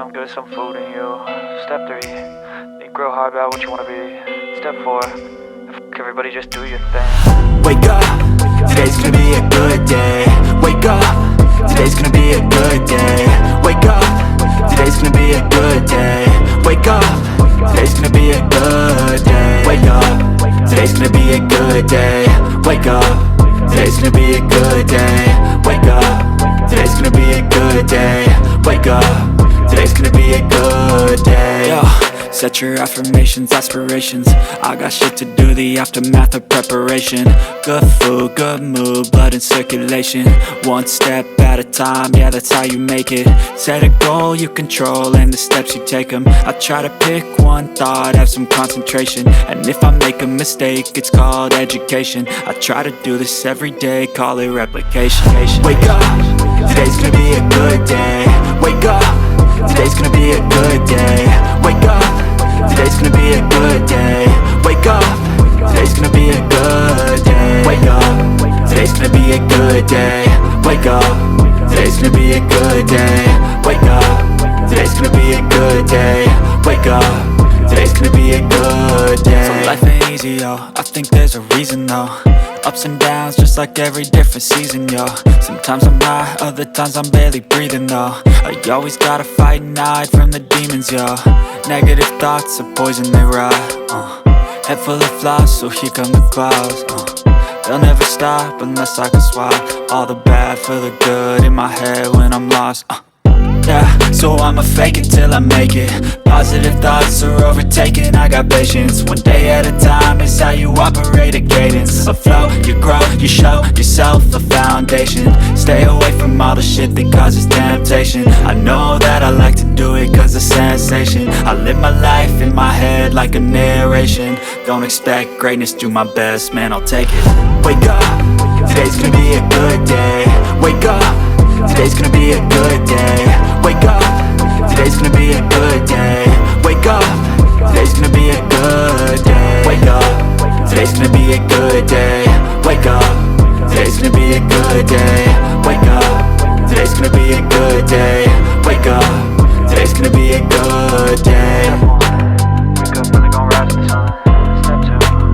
some good, some food in you. Step 3, think real hard about what you wanna be. Step 4, everybody just do your thing. Wake up, today's gonna be a good day. Wake up, today's gonna be a good day. Wake up, today's gonna be a good day. Wake up, today's gonna be a good day. Wake up, today's gonna be a good day. Wake up, today's gonna be a good day. Wake up, today's gonna be a good day. Wake up, today's gonna be a good day. Yo, set your affirmations, aspirations. I got shit to do, the aftermath of preparation. Good food, good mood, blood in circulation. One step at a time, yeah, that's how you make it. Set a goal you control and the steps you take them. I try to pick one thought, have some concentration. And if I make a mistake, it's called education. I try to do this every day, call it replication. Wake up, today's gonna be a good day. Wake up, today's gonna be a good day. Wake up, today's gonna be a good day. Wake up, today's gonna be a good day. Wake up, today's gonna be a good day. Wake up, today's gonna be a good day. Wake up, today's gonna be a good day. Wake up, today's gonna be a good day. So life ain't easy, yo, I think there's a reason though. Ups and downs, just like every different season, yo. Sometimes I'm high, other times I'm barely breathing, though. I always gotta fight and hide from the demons, yo. Negative thoughts are poison, they rot. Head full of flies, so here come the clouds. They'll never stop unless I can swap all the bad for the good in my head when I'm lost. Yeah, so I'ma fake it till I make it. Positive thoughts are overtaken, I got patience. One day at a time is how you operate a cadence. A flow, you grow, you show yourself a foundation. Stay away from all the shit that causes temptation. I know that I like to do it cause it's sensation. I live my life in my head like a narration. Don't expect greatness, do my best, man, I'll take it. Wake up, today's gonna be a good day. Wake up, today's gonna be a good day. Wake up, today's gonna be a good day. Wake up, today's gonna be a good day. Wake up, today's gonna be a good day. Wake up, today's gonna be a good day. Wake up, today's gonna be a good day. Wake up, today's gonna be a good day. Wake up, really gon' rise with the sun. Step 2,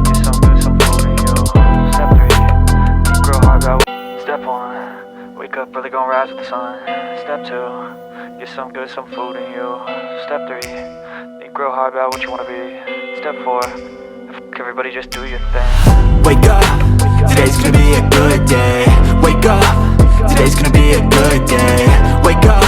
get some good, some food in you. Step 3, think real hard about. Step 1, wake up, really gon' rise with the sun. Step 2, get some good, some food in you. Step 3, think real hard about what you wanna be. Step 4, everybody just do your thing. Wake up, today's gonna be a good day. Wake up, today's gonna be a good day. Wake up.